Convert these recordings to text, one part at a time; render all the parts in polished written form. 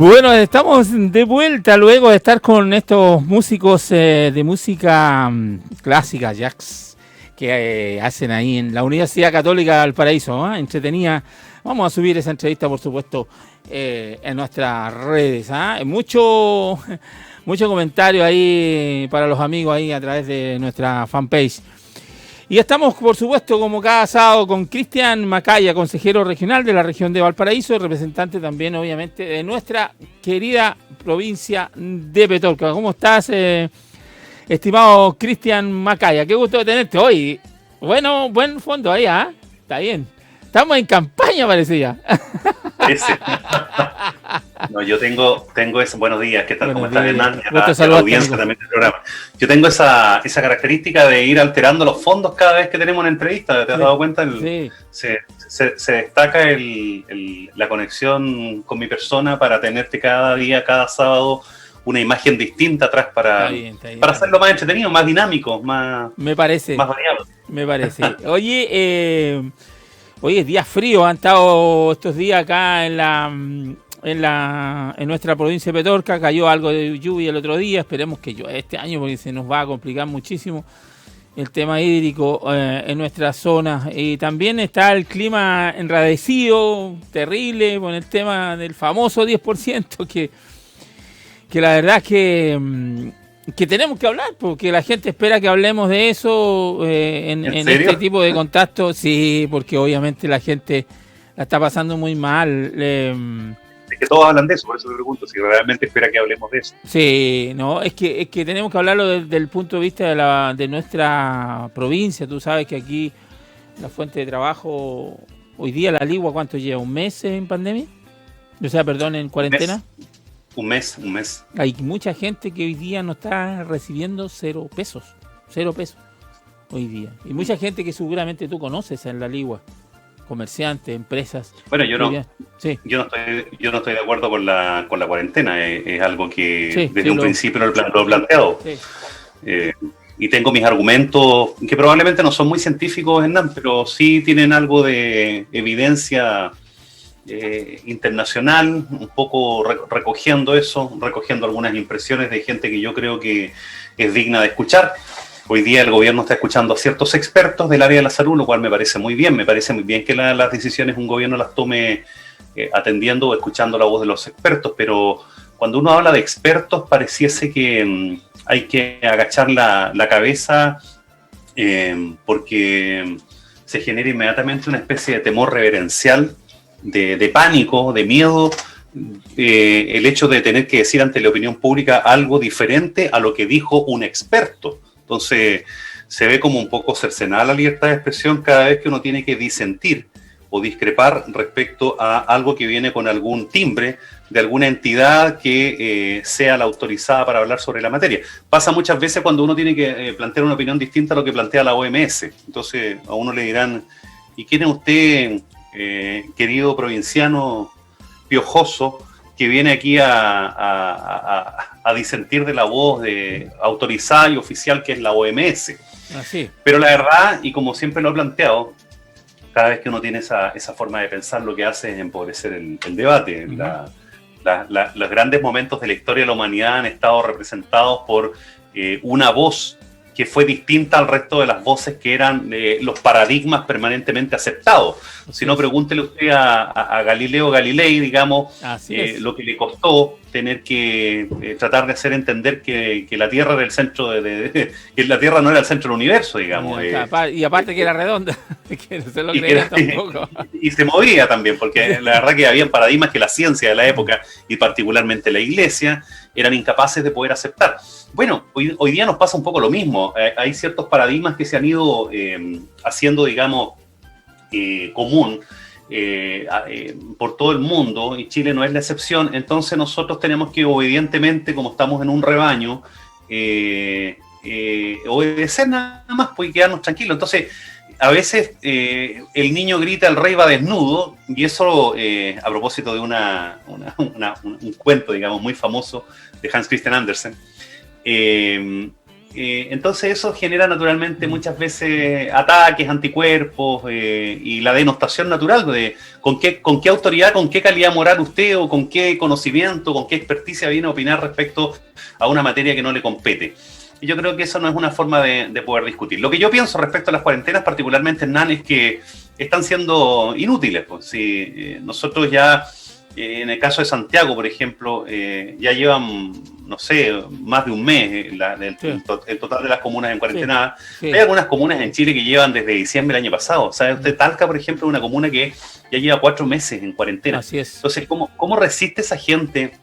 Bueno, estamos de vuelta luego de estar con estos músicos de música clásica, jazz, que hacen ahí en la Universidad Católica de Valparaíso, ¿eh? Entretenida. Vamos a subir esa entrevista, por supuesto, en nuestras redes. Mucho comentario ahí para los amigos ahí a través de nuestra fanpage. Y estamos, por supuesto, como cada sábado, con Cristian Macaya, consejero regional de la región de Valparaíso, representante también, obviamente, de nuestra querida provincia de Petorca. ¿Cómo estás, estimado Cristian Macaya? Qué gusto de tenerte hoy. Bueno, buen fondo ahí, ¿ah? Está bien. Estamos en campaña, parecía. Ese. No, yo tengo ese. Buenos días, ¿qué tal? ¿Cómo estás, Hernán? La audiencia también del programa. Yo tengo esa característica de ir alterando los fondos cada vez que tenemos una entrevista. ¿Te has dado cuenta? Se destaca la conexión con mi persona para tenerte cada día, cada sábado, una imagen distinta atrás para hacerlo más entretenido, más dinámico, más variado. Me parece. Oye, hoy es día frío, han estado estos días acá en nuestra provincia de Petorca, cayó algo de lluvia el otro día, esperemos que llueva este año porque se nos va a complicar muchísimo el tema hídrico en nuestra zona. Y también está el clima enradecido, terrible, con el tema del famoso 10%, que la verdad es que tenemos que hablar, porque la gente espera que hablemos de eso en este tipo de contactos. Sí, porque obviamente la gente la está pasando muy mal. Es que todos hablan de eso, por eso te pregunto si realmente espera que hablemos de eso. Sí, no, es que tenemos que hablarlo desde el punto de vista de nuestra provincia. Tú sabes que aquí la fuente de trabajo, hoy día la Ligua, ¿cuánto lleva? ¿Un mes en pandemia? O sea, perdón, en cuarentena. Un mes. Hay mucha gente que hoy día no está recibiendo 0 pesos hoy día. Y mucha gente que seguramente tú conoces en la Ligua, comerciantes, empresas. Bueno, yo no estoy de acuerdo con la cuarentena. Es algo que desde un principio lo he planteado. Sí. Y tengo mis argumentos que probablemente no son muy científicos, Hernán, pero sí tienen algo de evidencia internacional, un poco recogiendo algunas impresiones de gente que yo creo que es digna de escuchar. Hoy día el gobierno está escuchando a ciertos expertos del área de la salud, lo cual me parece muy bien que las decisiones un gobierno las tome atendiendo o escuchando la voz de los expertos, pero cuando uno habla de expertos pareciese que hay que agachar la cabeza porque se genera inmediatamente una especie de temor reverencial, de pánico, de miedo, el hecho de tener que decir ante la opinión pública algo diferente a lo que dijo un experto. Entonces se ve como un poco cercenada la libertad de expresión cada vez que uno tiene que disentir o discrepar respecto a algo que viene con algún timbre de alguna entidad que sea la autorizada para hablar sobre la materia. Pasa muchas veces cuando uno tiene que plantear una opinión distinta a lo que plantea la OMS. Entonces a uno le dirán, ¿y quién es usted, querido provinciano piojoso, que viene aquí a disentir de la voz autorizada y oficial que es la OMS? Así. Pero la verdad, y como siempre lo he planteado, cada vez que uno tiene esa forma de pensar, lo que hace es empobrecer el debate. Uh-huh. Los grandes momentos de la historia de la humanidad han estado representados por una voz que fue distinta al resto de las voces que eran los paradigmas permanentemente aceptados. Si no, pregúntele usted a Galileo Galilei, digamos, lo que le costó tener que tratar de hacer entender que la Tierra era el centro que la Tierra no era el centro del universo, digamos. Y aparte que era redonda, que no se lo creía tampoco. Y se movía también, porque la verdad que había paradigmas que la ciencia de la época, y particularmente la Iglesia, eran incapaces de poder aceptar. Bueno, hoy día nos pasa un poco lo mismo. Hay ciertos paradigmas que se han ido haciendo, digamos, común por todo el mundo, y Chile no es la excepción. Entonces nosotros tenemos que, obedientemente, como estamos en un rebaño, obedecer nada más, pues, y quedarnos tranquilos. Entonces, a veces el niño grita, el rey va desnudo, y eso a propósito de un cuento, digamos, muy famoso de Hans Christian Andersen. Entonces eso genera naturalmente muchas veces ataques, anticuerpos y la denostación natural de con qué autoridad, con qué calidad moral usted o con qué conocimiento, con qué experticia viene a opinar respecto a una materia que no le compete. Y yo creo que eso no es una forma de poder discutir. Lo que yo pienso respecto a las cuarentenas, particularmente en NAN, es que están siendo inútiles. Pues, si nosotros ya, en el caso de Santiago, por ejemplo, ya llevan, no sé, más de un mes el total de las comunas en cuarentena. Sí. Hay algunas comunas en Chile que llevan desde diciembre del año pasado. ¿Sabe usted? Talca, por ejemplo, es una comuna que ya lleva 4 meses en cuarentena. Así es. Entonces, ¿cómo resiste esa gente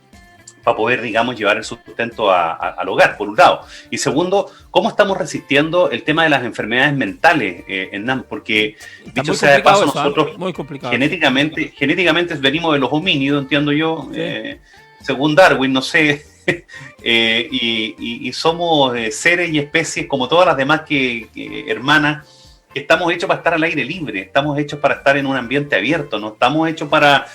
para poder, digamos, llevar el sustento al hogar, por un lado? Y segundo, ¿cómo estamos resistiendo el tema de las enfermedades mentales en NAM? Porque, dicho sea de paso, nosotros genéticamente venimos de los homínidos, entiendo yo, sí. Según Darwin, no sé, y somos seres y especies como todas las demás hermanas, que estamos hechos para estar al aire libre, estamos hechos para estar en un ambiente abierto, no estamos hechos para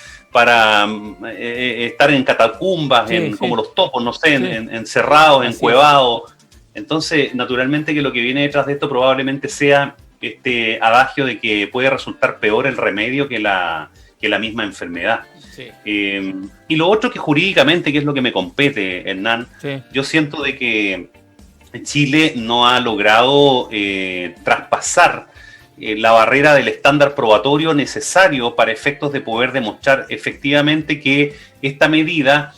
estar en catacumbas, como los topos, no sé, encerrados, encuevados. Entonces, naturalmente que lo que viene detrás de esto probablemente sea este adagio de que puede resultar peor el remedio que la misma enfermedad. Sí. Y lo otro que jurídicamente, que es lo que me compete, Hernán, yo siento de que Chile no ha logrado traspasar la barrera del estándar probatorio necesario para efectos de poder demostrar efectivamente que esta medida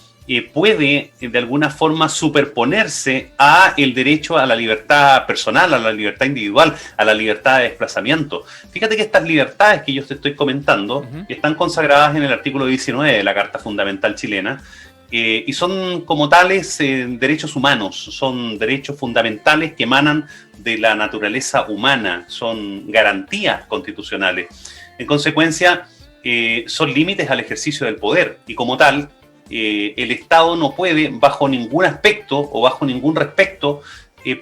puede de alguna forma superponerse a el derecho a la libertad personal, a la libertad individual, a la libertad de desplazamiento. Fíjate que estas libertades que yo te estoy comentando están consagradas en el artículo 19 de la Carta Fundamental Chilena, y son como tales derechos humanos, son derechos fundamentales que emanan de la naturaleza humana, son garantías constitucionales. En consecuencia, son límites al ejercicio del poder, y como tal, el Estado no puede, bajo ningún aspecto o bajo ningún respecto,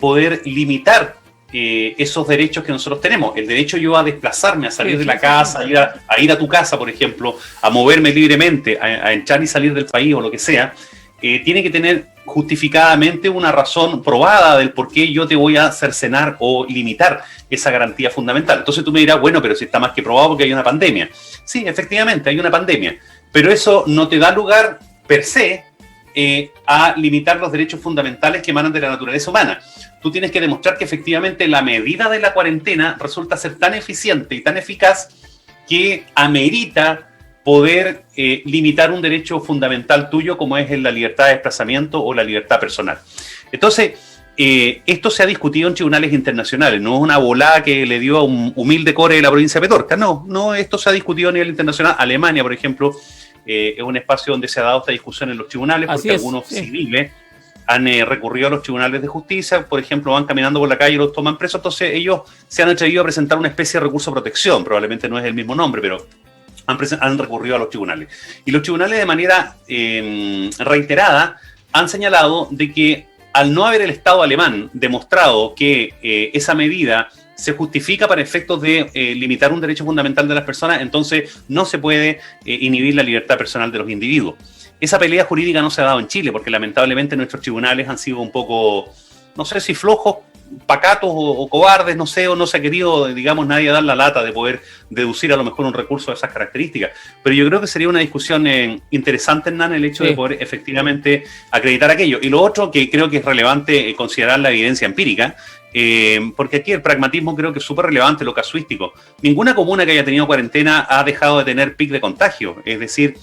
poder limitar esos derechos que nosotros tenemos. El derecho yo a desplazarme, a salir de la casa, a ir a tu casa, por ejemplo, a moverme libremente, a entrar y salir del país o lo que sea, tiene que tener justificadamente una razón probada del por qué yo te voy a cercenar o limitar esa garantía fundamental. Entonces tú me dirás, bueno, pero si está más que probado porque hay una pandemia. Sí, efectivamente, hay una pandemia, pero eso no te da lugar per se a limitar los derechos fundamentales que emanan de la naturaleza humana. Tú tienes que demostrar que efectivamente la medida de la cuarentena resulta ser tan eficiente y tan eficaz que amerita poder limitar un derecho fundamental tuyo como es la libertad de desplazamiento o la libertad personal. Entonces, esto se ha discutido en tribunales internacionales, no es una volada que le dio a un humilde core de la provincia de Petorca, no, esto se ha discutido a nivel internacional. Alemania, por ejemplo, es un espacio donde se ha dado esta discusión en los tribunales, porque algunos civiles han recurrido a los tribunales de justicia, por ejemplo, van caminando por la calle y los toman presos, entonces ellos se han atrevido a presentar una especie de recurso de protección, probablemente no es el mismo nombre, pero han recurrido a los tribunales. Y los tribunales de manera reiterada han señalado de que al no haber el Estado alemán demostrado que esa medida se justifica para efectos de limitar un derecho fundamental de las personas, entonces no se puede inhibir la libertad personal de los individuos. Esa pelea jurídica no se ha dado en Chile, porque lamentablemente nuestros tribunales han sido un poco, no sé si flojos, pacatos o cobardes, no sé, o no se ha querido, digamos, nadie dar la lata de poder deducir a lo mejor un recurso de esas características. Pero yo creo que sería una discusión interesante, Hernán, el hecho de poder efectivamente acreditar aquello. Y lo otro que creo que es relevante considerar la evidencia empírica, porque aquí el pragmatismo creo que es súper relevante, lo casuístico. Ninguna comuna que haya tenido cuarentena ha dejado de tener pic de contagio, es decir,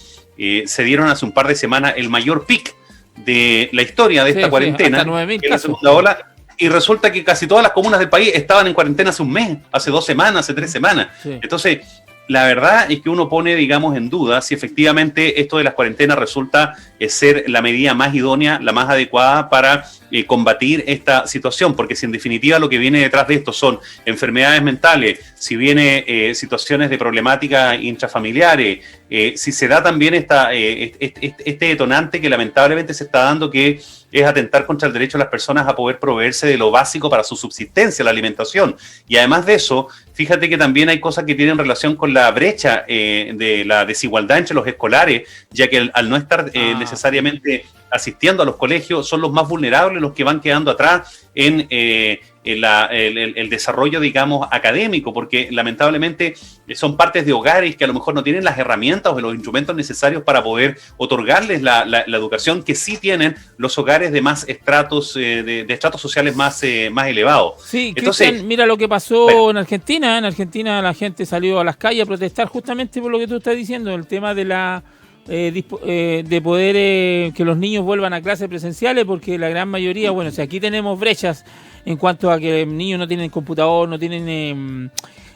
se dieron hace un par de semanas el mayor pic de la historia de esta cuarentena, hasta 9.000 que es la segunda ola, y resulta que casi todas las comunas del país estaban en cuarentena hace un mes, hace 2 semanas, hace 3 semanas. Sí. Entonces, la verdad es que uno pone, digamos, en duda si efectivamente esto de las cuarentenas resulta ser la medida más idónea, la más adecuada para combatir esta situación, porque si en definitiva lo que viene detrás de esto son enfermedades mentales, si viene situaciones de problemáticas intrafamiliares, si se da también este detonante que lamentablemente se está dando, que es atentar contra el derecho de las personas a poder proveerse de lo básico para su subsistencia, la alimentación. Y además de eso, fíjate que también hay cosas que tienen relación con la brecha de la desigualdad entre los escolares, ya que al no estar necesariamente asistiendo a los colegios, son los más vulnerables los que van quedando atrás en el desarrollo, digamos, académico, porque lamentablemente son partes de hogares que a lo mejor no tienen las herramientas o los instrumentos necesarios para poder otorgarles la educación que sí tienen los hogares de más estratos, de estratos sociales más elevados. Sí, entonces, Cristian, mira lo que pasó en Argentina. En Argentina la gente salió a las calles a protestar justamente por lo que tú estás diciendo, el tema de la de poder que los niños vuelvan a clases presenciales, porque la gran mayoría, bueno, si aquí tenemos brechas en cuanto a que niños no tienen computador, no tienen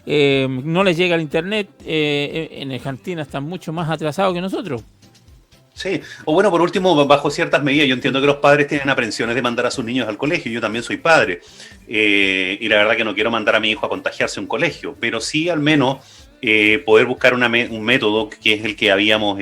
no les llega el internet, en Argentina están mucho más atrasados que nosotros. Sí, o bueno, por último, bajo ciertas medidas, yo entiendo que los padres tienen aprensiones de mandar a sus niños al colegio, yo también soy padre, y la verdad que no quiero mandar a mi hijo a contagiarse en un colegio, pero sí al menos poder buscar un método que es el que habíamos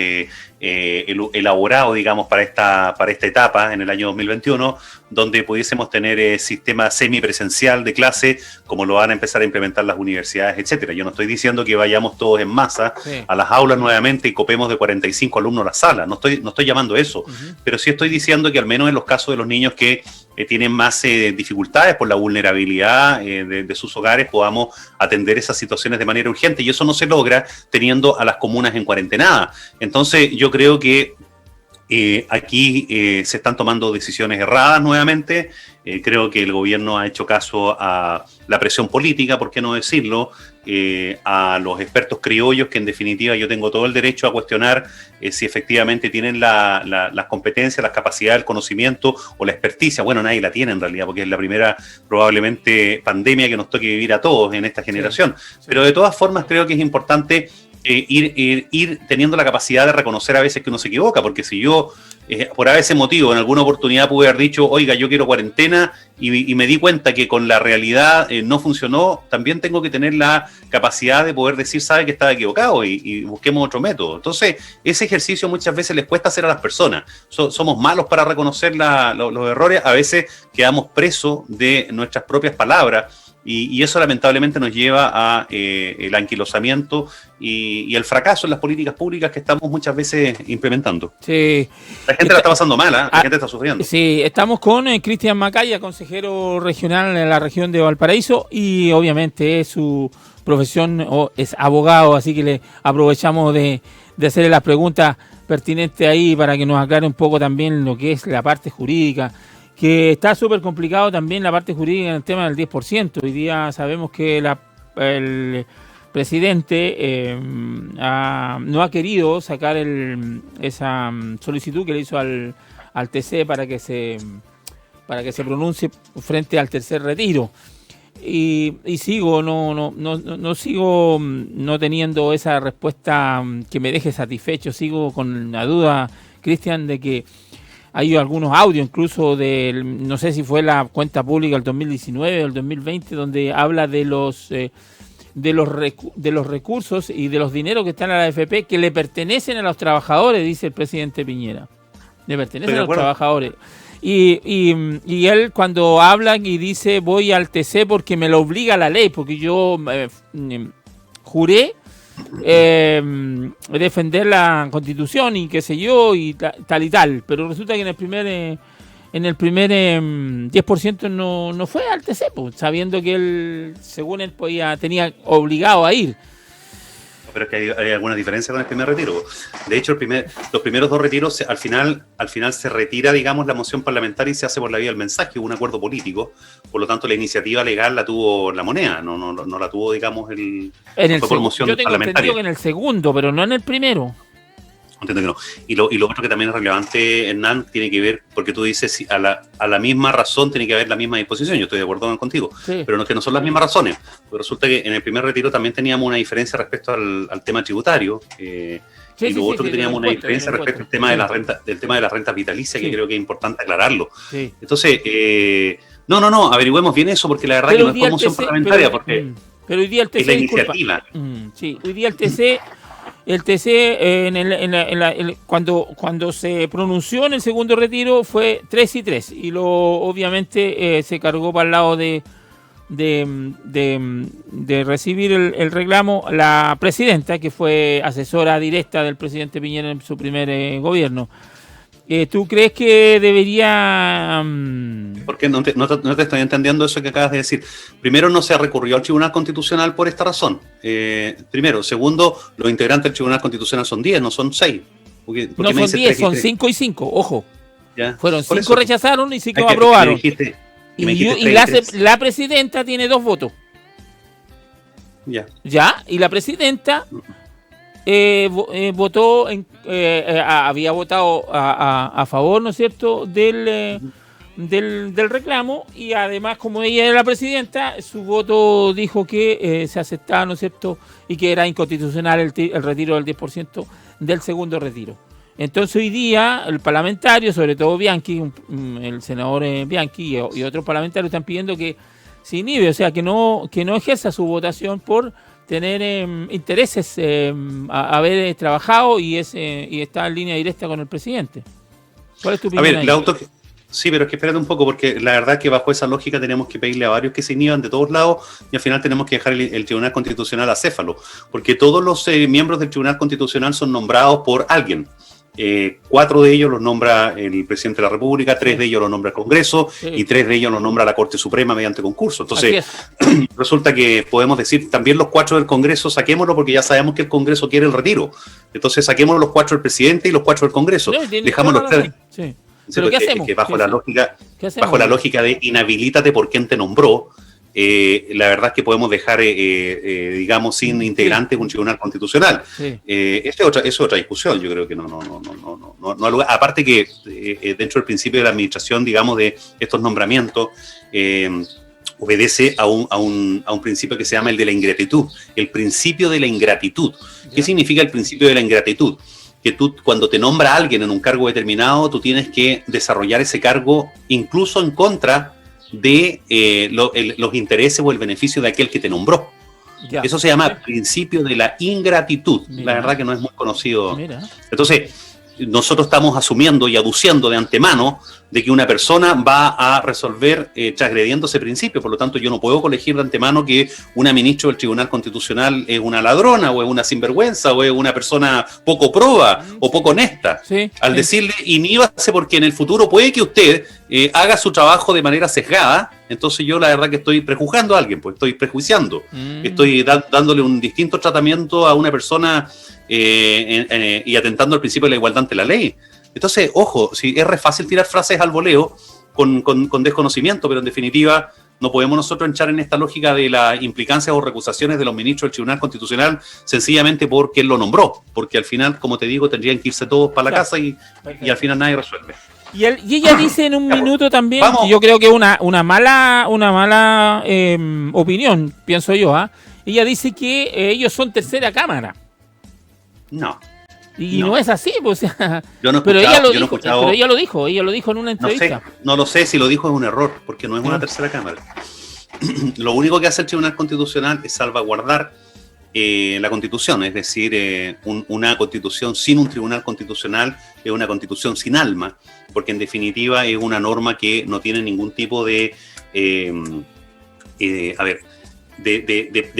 elaborado, digamos, para esta etapa en el año 2021, donde pudiésemos tener sistema semipresencial de clase, como lo van a empezar a implementar las universidades, etcétera. Yo no estoy diciendo que vayamos todos en masa a las aulas nuevamente y copemos de 45 alumnos a la sala, no estoy llamando eso, pero sí estoy diciendo que al menos en los casos de los niños que tienen más dificultades por la vulnerabilidad de sus hogares, podamos atender esas situaciones de manera urgente, y eso no se logra teniendo a las comunas en cuarentena. Entonces yo creo que aquí se están tomando decisiones erradas nuevamente. Creo que el gobierno ha hecho caso a la presión política, por qué no decirlo, a los expertos criollos, que en definitiva yo tengo todo el derecho a cuestionar si efectivamente tienen las competencias, las capacidades, el conocimiento o la experticia. Bueno, nadie la tiene en realidad, porque es la primera probablemente pandemia que nos toque vivir a todos en esta generación. Sí. Pero de todas formas creo que es importante ir teniendo la capacidad de reconocer a veces que uno se equivoca, porque si yo por ese motivo en alguna oportunidad pude haber dicho, oiga, yo quiero cuarentena, y me di cuenta que con la realidad no funcionó, también tengo que tener la capacidad de poder decir, sabe que estaba equivocado y busquemos otro método. Entonces ese ejercicio muchas veces les cuesta hacer a las personas. Somos malos para reconocer los errores, a veces quedamos presos de nuestras propias palabras. Y eso lamentablemente nos lleva a el anquilosamiento y el fracaso en las políticas públicas que estamos muchas veces implementando. Sí. La gente la está pasando mal, la gente está sufriendo. Sí, estamos con Cristian Macaya, consejero regional en la región de Valparaíso, y obviamente su profesión es abogado, así que le aprovechamos de hacerle las preguntas pertinentes ahí para que nos aclare un poco también lo que es la parte jurídica, que está súper complicado también la parte jurídica en el tema del 10%. Hoy día sabemos que el presidente no ha querido sacar esa solicitud que le hizo al TC para que se pronuncie frente al tercer retiro. Y sigo no sigo no teniendo esa respuesta que me deje satisfecho. Sigo con la duda, Cristian, de que hay algunos audios, incluso no sé si fue la cuenta pública del 2019 o el 2020, donde habla de los recursos y de los dineros que están a la AFP que le pertenecen a los trabajadores, dice el presidente Piñera. Le pertenecen a los trabajadores. Y él cuando habla y dice voy al TC porque me lo obliga la ley, porque yo juré defender la Constitución y qué sé yo y tal y tal, pero resulta que en el primer 10% no fue al TC, pues, sabiendo que él, según él, tenía obligado a ir. Pero es que hay alguna diferencia con el primer retiro. De hecho, los primeros dos retiros, al final se retira, digamos, la moción parlamentaria y se hace por la vía del mensaje, hubo un acuerdo político. Por lo tanto, la iniciativa legal la tuvo la moneda, no la tuvo, digamos, por moción parlamentaria. Yo tengo entendido que en el segundo, pero no en el primero. Entiendo que no. Y lo otro que también es relevante, Hernán, tiene que ver, porque tú dices, si a la misma razón tiene que haber la misma disposición. Yo estoy de acuerdo contigo, sí. Pero que no son las mismas razones. Pues resulta que en el primer retiro también teníamos una diferencia respecto al tema tributario. Y lo otro que teníamos una diferencia respecto al tema de del tema de las rentas vitalicias, que creo que es importante aclararlo. Sí. Entonces, no, averigüemos bien eso, porque la verdad que no es por moción parlamentaria, porque pero hoy día el TC, es la iniciativa. Sí, hoy día el TC el TC cuando se pronunció en el segundo retiro fue 3-3 y obviamente se cargó para el lado de recibir el reclamo la presidenta, que fue asesora directa del presidente Piñera en su primer gobierno. ¿Tú crees que debería...? Porque no te estoy entendiendo eso que acabas de decir. Primero, no se recurrió al Tribunal Constitucional por esta razón. Primero. Segundo, los integrantes del Tribunal Constitucional son 10, no son 6. No son 10, son 5 y 5, ojo. ¿Ya? Fueron 5 rechazaron y 5 aprobaron. Y la presidenta tiene 2 votos. Ya, y la presidenta... votó había votado a favor, ¿no es cierto?, del reclamo, y además, como ella era la presidenta, su voto dijo que se aceptaba, ¿no es cierto?, y que era inconstitucional el retiro del 10% del segundo retiro. Entonces hoy día el parlamentario, sobre todo Bianchi, el senador Bianchi y otros parlamentarios están pidiendo que se inhibe, o sea, que no ejerza su votación por tener intereses, haber trabajado y está en línea directa con el presidente. ¿Cuál es tu opinión? A ver, sí, pero es que espérate un poco, porque la verdad que bajo esa lógica tenemos que pedirle a varios que se inhiban de todos lados y al final tenemos que dejar el Tribunal Constitucional acéfalo, porque todos los miembros del Tribunal Constitucional son nombrados por alguien. 4 de ellos los nombra el presidente de la República, 3 de ellos los nombra el Congreso, y 3 de ellos los nombra la Corte Suprema mediante concurso. Entonces, resulta que podemos decir también los 4 del Congreso, saquémoslo porque ya sabemos que el Congreso quiere el retiro. Entonces, saquemos los 4 del presidente y los 4 del Congreso. Dejamos los 3. Sí. ¿Pero qué hacemos? Que bajo la lógica de inhabilítate por quien te nombró, la verdad es que podemos dejar, digamos, sin integrantes un tribunal constitucional. Sí. Esta es otra discusión. Yo creo que no. Aparte que dentro del principio de la administración, digamos, de estos nombramientos, obedece a un principio que se llama el de la ingratitud. El principio de la ingratitud. ¿Qué significa el principio de la ingratitud? Que tú, cuando te nombra a alguien en un cargo determinado, tú tienes que desarrollar ese cargo incluso en contra de los intereses o el beneficio de aquel que te nombró. Ya. Eso se llama principio de la ingratitud. Mira. La verdad que no es muy conocido. Mira. Entonces, nosotros estamos asumiendo y aduciendo de antemano de que una persona va a resolver transgrediendo ese principio. Por lo tanto, yo no puedo colegir de antemano que una ministra del Tribunal Constitucional es una ladrona, o es una sinvergüenza, o es una persona poco proba, o poco honesta. Sí, al decirle, inhíbase porque en el futuro puede que usted haga su trabajo de manera sesgada. Entonces yo la verdad que estoy prejuzgando a alguien, pues estoy prejuiciando. Estoy dándole un distinto tratamiento a una persona y atentando al principio de la igualdad ante la ley. Entonces, ojo, si es re fácil tirar frases al voleo con desconocimiento, pero en definitiva no podemos nosotros entrar en esta lógica de las implicancias o recusaciones de los ministros del Tribunal Constitucional sencillamente porque él lo nombró, porque al final, como te digo, tendrían que irse todos para la casa y al final nadie resuelve. Y ella dice en un minuto también, que yo creo que es una mala opinión, pienso yo, ella dice que ellos son tercera cámara. No. Y no es así, pues, o sea, yo no pero ella lo dijo en una entrevista. No lo sé, si lo dijo es un error, porque no es una tercera cámara. Lo único que hace el Tribunal Constitucional es salvaguardar la Constitución, es decir, una Constitución sin un Tribunal Constitucional es una Constitución sin alma, porque en definitiva es una norma que no tiene ningún tipo de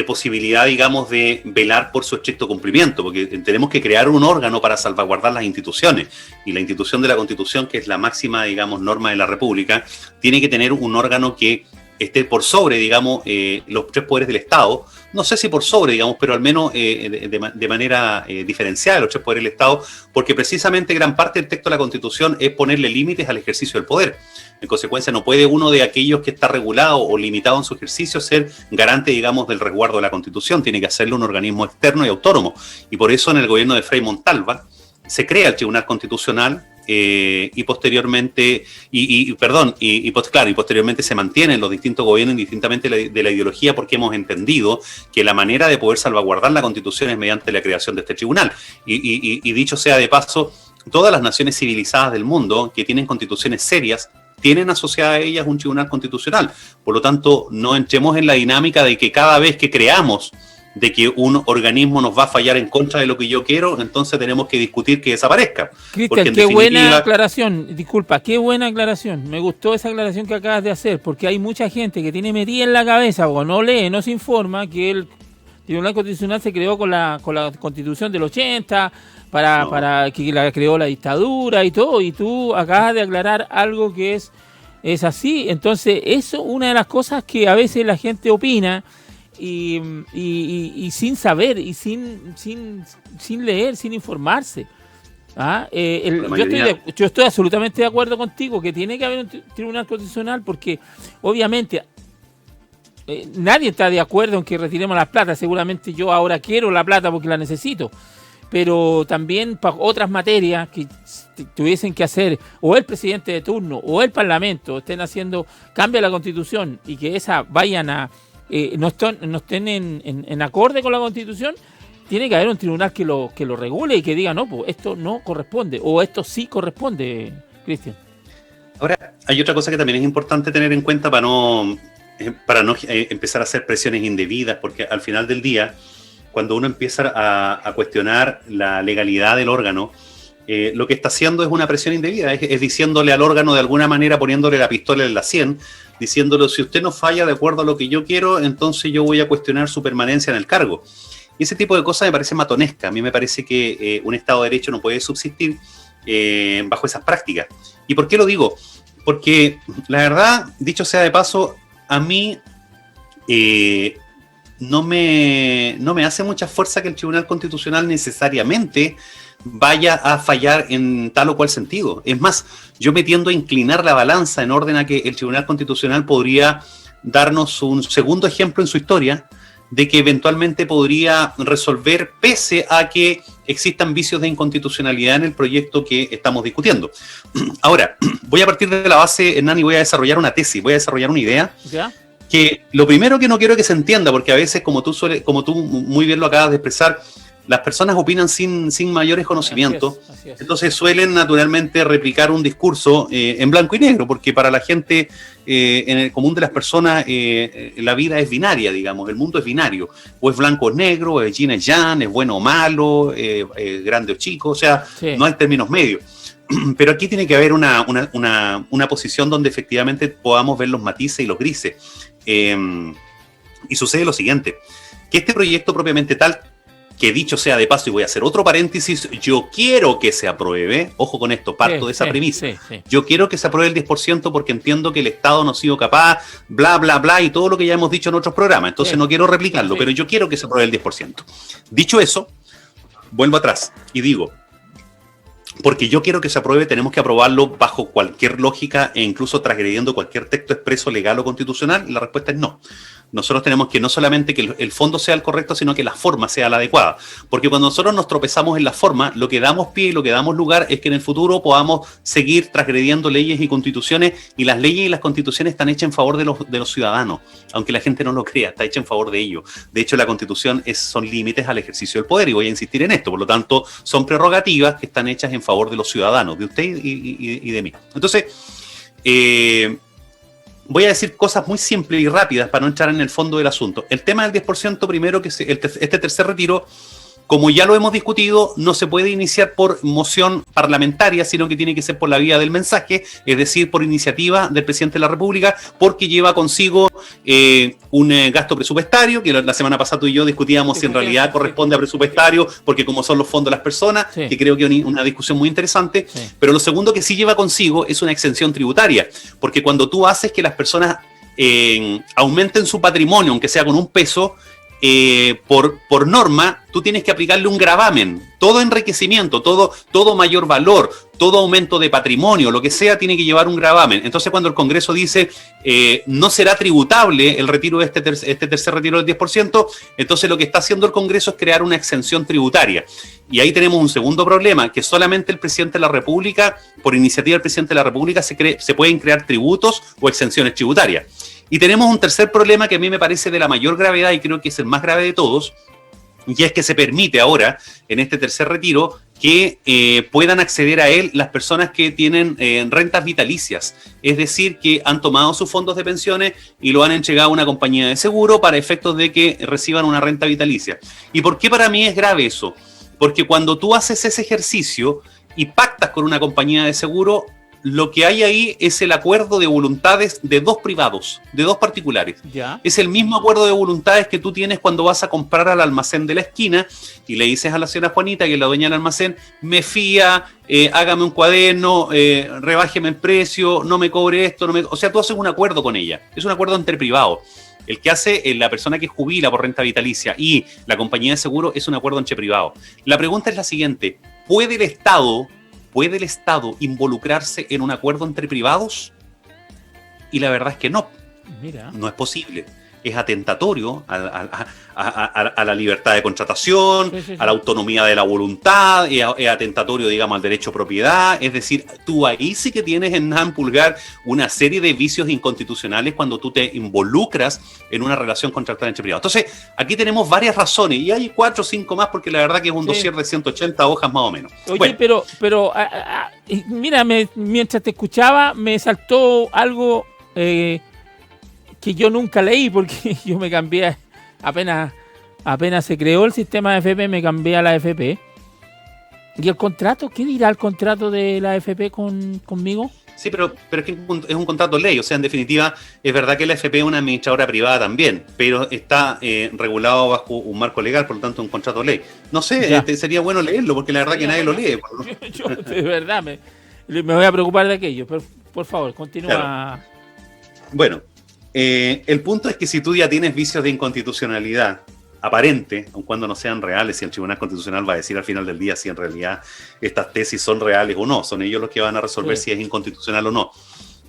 posibilidad, digamos, de velar por su estricto cumplimiento, porque tenemos que crear un órgano para salvaguardar las instituciones, y la institución de la Constitución, que es la máxima, digamos, norma de la República, tiene que tener un órgano que esté por sobre, digamos, los 3 poderes del Estado. No sé si por sobre, digamos, pero al menos de manera diferenciada de los 3 poderes del Estado, porque precisamente gran parte del texto de la Constitución es ponerle límites al ejercicio del poder. En consecuencia, no puede uno de aquellos que está regulado o limitado en su ejercicio ser garante, digamos, del resguardo de la Constitución. Tiene que hacerlo un organismo externo y autónomo. Y por eso en el gobierno de Frei Montalva se crea el Tribunal Constitucional y posteriormente posteriormente se mantienen los distintos gobiernos indistintamente de la ideología, porque hemos entendido que la manera de poder salvaguardar la Constitución es mediante la creación de este tribunal. Y dicho sea de paso, todas las naciones civilizadas del mundo que tienen constituciones serias tienen asociada a ellas un tribunal constitucional. Por lo tanto, no entremos en la dinámica de que cada vez que creamos de que un organismo nos va a fallar en contra de lo que yo quiero, entonces tenemos que discutir que desaparezca. Cristian, qué buena aclaración, disculpa, qué buena aclaración, me gustó esa aclaración que acabas de hacer, porque hay mucha gente que tiene metida en la cabeza o no lee, no se informa que el Tribunal Constitucional se creó con la Constitución del 80, para que la creó la dictadura y todo, y tú acabas de aclarar algo que es así. Entonces, eso es una de las cosas que a veces la gente opina y sin saber y sin leer, sin informarse. Yo estoy absolutamente de acuerdo contigo que tiene que haber un Tribunal Constitucional, porque obviamente nadie está de acuerdo en que retiremos la plata. Seguramente yo ahora quiero la plata porque la necesito, pero también para otras materias que tuviesen que hacer o el presidente de turno o el parlamento estén haciendo cambio a la Constitución y que esas vayan a no estén en acorde con la Constitución, tiene que haber un tribunal que lo regule y que diga, no, pues esto no corresponde o esto sí corresponde, Cristian. Ahora, hay otra cosa que también es importante tener en cuenta para no empezar a hacer presiones indebidas, porque al final del día, cuando uno empieza a cuestionar la legalidad del órgano, lo que está haciendo es una presión indebida, es diciéndole al órgano de alguna manera, poniéndole la pistola en la sien, diciéndole, si usted no falla de acuerdo a lo que yo quiero, entonces yo voy a cuestionar su permanencia en el cargo. Y ese tipo de cosas me parece matonesca. A mí me parece que un Estado de Derecho no puede subsistir bajo esas prácticas. ¿Y por qué lo digo? Porque la verdad, dicho sea de paso, a mí no me hace mucha fuerza que el Tribunal Constitucional necesariamente vaya a fallar en tal o cual sentido. Es más, yo me tiendo a inclinar la balanza en orden a que el Tribunal Constitucional podría darnos un segundo ejemplo en su historia de que eventualmente podría resolver pese a que existan vicios de inconstitucionalidad en el proyecto que estamos discutiendo. Ahora, voy a partir de la base, Hernán, y voy a desarrollar una tesis, voy a desarrollar una idea. ¿Ya? Que lo primero que no quiero que se entienda, porque a veces, como tú muy bien lo acabas de expresar, las personas opinan sin mayores conocimientos, así es. Entonces suelen naturalmente replicar un discurso en blanco y negro, porque para la gente, en el común de las personas, la vida es binaria, digamos, el mundo es binario, o es blanco o negro, es yin o yang, es bueno o malo, grande o chico, o sea, sí. No hay términos medios. Pero aquí tiene que haber una posición donde efectivamente podamos ver los matices y los grises. Y sucede lo siguiente, que este proyecto propiamente tal, que dicho sea de paso, y voy a hacer otro paréntesis, yo quiero que se apruebe, ojo con esto, parto de esa premisa, yo quiero que se apruebe el 10% porque entiendo que el Estado no ha sido capaz, bla, bla, bla, y todo lo que ya hemos dicho en otros programas, entonces no quiero replicarlo, pero yo quiero que se apruebe el 10%. Dicho eso, vuelvo atrás y digo, porque yo quiero que se apruebe, tenemos que aprobarlo bajo cualquier lógica e incluso transgrediendo cualquier texto expreso legal o constitucional, y la respuesta es no. Nosotros tenemos que no solamente que el fondo sea el correcto, sino que la forma sea la adecuada. Porque cuando nosotros nos tropezamos en la forma, lo que damos pie y lo que damos lugar es que en el futuro podamos seguir transgrediendo leyes y constituciones, y las leyes y las constituciones están hechas en favor de los ciudadanos, aunque la gente no lo crea, está hecha en favor de ellos. De hecho, la constitución son límites al ejercicio del poder, y voy a insistir en esto, por lo tanto, son prerrogativas que están hechas en favor de los ciudadanos, de usted y de mí. Entonces, voy a decir cosas muy simples y rápidas para no entrar en el fondo del asunto. El tema del 10%, primero, que este tercer retiro, como ya lo hemos discutido, no se puede iniciar por moción parlamentaria, sino que tiene que ser por la vía del mensaje, es decir, por iniciativa del presidente de la República, porque lleva consigo un gasto presupuestario, que la semana pasada tú y yo discutíamos si en realidad corresponde a presupuestario, porque como son los fondos de las personas, que creo que es una discusión muy interesante, pero lo segundo que sí lleva consigo es una exención tributaria, porque cuando tú haces que las personas aumenten su patrimonio, aunque sea con un peso, por norma, tú tienes que aplicarle un gravamen. Todo enriquecimiento, todo mayor valor, todo aumento de patrimonio, lo que sea, tiene que llevar un gravamen. Entonces, cuando el Congreso dice no será tributable el retiro de este tercer retiro del 10%, entonces lo que está haciendo el Congreso es crear una exención tributaria. Y ahí tenemos un segundo problema, que solamente el presidente de la República, por iniciativa del presidente de la República, se pueden crear tributos o exenciones tributarias. Y tenemos un tercer problema que a mí me parece de la mayor gravedad y creo que es el más grave de todos, y es que se permite ahora, en este tercer retiro, que puedan acceder a él las personas que tienen rentas vitalicias, es decir, que han tomado sus fondos de pensiones y lo han entregado a una compañía de seguro para efectos de que reciban una renta vitalicia. ¿Y por qué para mí es grave eso? Porque cuando tú haces ese ejercicio y pactas con una compañía de seguro, lo que hay ahí es el acuerdo de voluntades de dos privados, de dos particulares. ¿Ya? Es el mismo acuerdo de voluntades que tú tienes cuando vas a comprar al almacén de la esquina y le dices a la señora Juanita, que es la dueña del almacén, me fía, hágame un cuaderno, rebájeme el precio, no me cobre esto. O sea, tú haces un acuerdo con ella. Es un acuerdo entre privados. El que hace la persona que jubila por renta vitalicia y la compañía de seguro es un acuerdo entre privados. La pregunta es la siguiente: ¿puede el Estado involucrarse en un acuerdo entre privados? Y la verdad es que no. Mira. No es posible. Es atentatorio a la libertad de contratación, Sí. a la autonomía de la voluntad, es atentatorio, digamos, al derecho a propiedad. Es decir, tú ahí sí que tienes en Hernán Pulgar una serie de vicios inconstitucionales cuando tú te involucras en una relación contractual entre privados. Entonces, aquí tenemos varias razones, y hay 4 o 5 más, porque la verdad que es un dossier de 180 hojas más o menos. Oye, bueno, pero mira, mientras te escuchaba, me saltó algo que yo nunca leí, porque yo me cambié apenas se creó el sistema de AFP, me cambié a la AFP. ¿Y el contrato? ¿Qué dirá el contrato de la AFP conmigo? sí, pero es que es un contrato ley, o sea, en definitiva, es verdad que la AFP es una administradora privada también, pero está regulado bajo un marco legal, por lo tanto, un contrato ley. No sé, sería bueno leerlo, porque la verdad que nadie lo lee. Yo de verdad me voy a preocupar de aquello, pero por favor, continúa. Claro. Bueno, el punto es que si tú ya tienes vicios de inconstitucionalidad aparente, aun cuando no sean reales, si el Tribunal Constitucional va a decir al final del día si en realidad estas tesis son reales o no, son ellos los que van a resolver si es inconstitucional o no.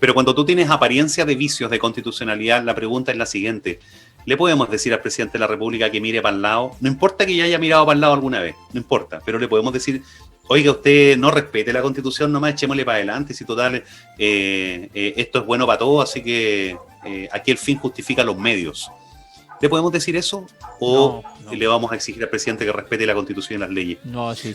Pero cuando tú tienes apariencia de vicios de constitucionalidad, la pregunta es la siguiente: ¿le podemos decir al presidente de la República que mire para el lado? No importa que ya haya mirado para el lado alguna vez, no importa, pero le podemos decir: oiga, usted no respete la Constitución, nomás echémosle para adelante, si total, esto es bueno para todos, así que aquí el fin justifica los medios. ¿Le podemos decir eso? ¿O no le vamos a exigir al presidente que respete la Constitución y las leyes? No, sí.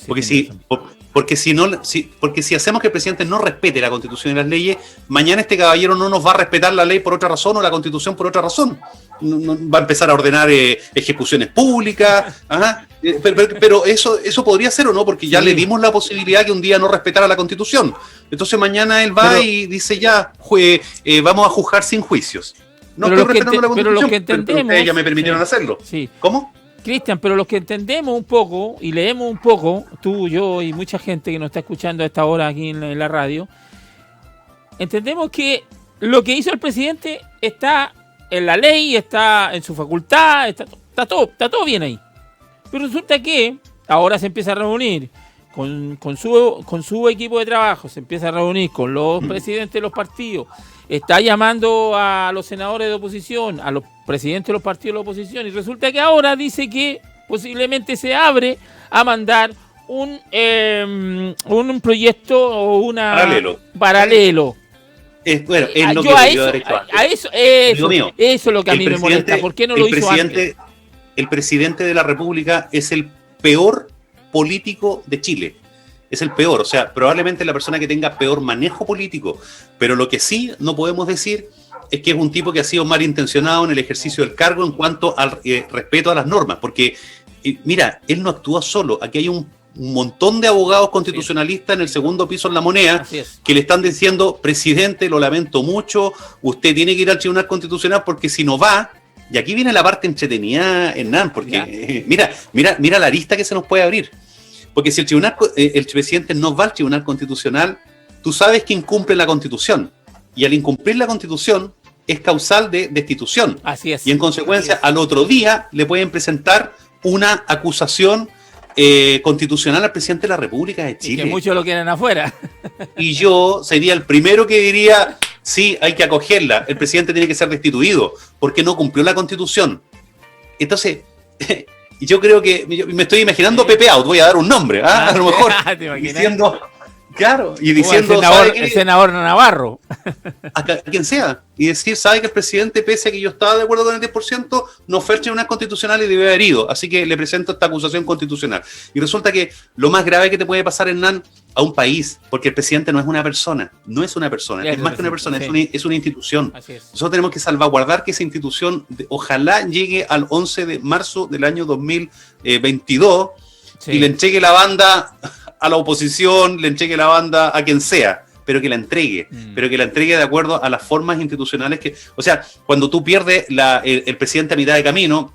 Porque si hacemos que el presidente no respete la Constitución y las leyes, mañana este caballero no nos va a respetar la ley por otra razón o la Constitución por otra razón. No, va a empezar a ordenar ejecuciones públicas. Ajá. Pero eso podría ser o no, porque ya le dimos la posibilidad que un día no respetara la Constitución. Entonces mañana él va y dice ya, vamos a juzgar sin juicios. No estoy respetando la Constitución, pero ustedes ya me permitieron hacerlo. Sí. ¿Cómo? Cristian, pero los que entendemos un poco y leemos un poco, tú, yo y mucha gente que nos está escuchando a esta hora aquí en la radio, entendemos que lo que hizo el presidente está en la ley, está en su facultad, está todo bien ahí. Pero resulta que ahora se empieza a reunir con su equipo de trabajo, se empieza a reunir con los presidentes de los partidos, está llamando a los senadores de oposición, a los presidentes de los partidos de la oposición, y resulta que ahora dice que posiblemente se abre a mandar un proyecto o una paralelo. Bueno, él no eso es lo que a mí me molesta. ¿Por qué no lo hizo antes? El presidente de la República es el peor político de Chile. Es el peor, o sea, probablemente la persona que tenga peor manejo político. Pero lo que sí no podemos decir es que es un tipo que ha sido malintencionado en el ejercicio del cargo en cuanto al respeto a las normas. Porque, mira, él no actúa solo. Aquí hay un montón de abogados constitucionalistas en el segundo piso en La Moneda que le están diciendo: presidente, lo lamento mucho, usted tiene que ir al Tribunal Constitucional porque si no va... Y aquí viene la parte entretenida, Hernán, porque mira la arista que se nos puede abrir. Porque si el presidente no va al Tribunal Constitucional, tú sabes que incumple la Constitución. Y al incumplir la Constitución es causal de destitución. Así es. Y en consecuencia, al otro día le pueden presentar una acusación constitucional al presidente de la República de Chile. Y que muchos lo quieren afuera. Y yo sería el primero que diría: sí, hay que acogerla. El presidente tiene que ser destituido porque no cumplió la Constitución. Entonces... yo creo que me estoy imaginando Pepe Out, voy a dar un nombre, a lo mejor Claro, y Como diciendo, el senador Navarro. A quien sea, y decir, sabe que el presidente, pese a que yo estaba de acuerdo con el 10%, no fue el tribunal constitucional y debe haber ido, así que le presento esta acusación constitucional. Y resulta que lo más grave que te puede pasar, Hernán, a un país, porque el presidente no es una persona, es más que una persona, sí. es una institución. Nosotros tenemos que salvaguardar que esa institución, ojalá llegue al 11 de marzo del año 2022, sí, y le entregue la banda a la oposición, le entregue la banda a quien sea, pero que la entregue, de acuerdo a las formas institucionales que... O sea, cuando tú pierdes el presidente a mitad de camino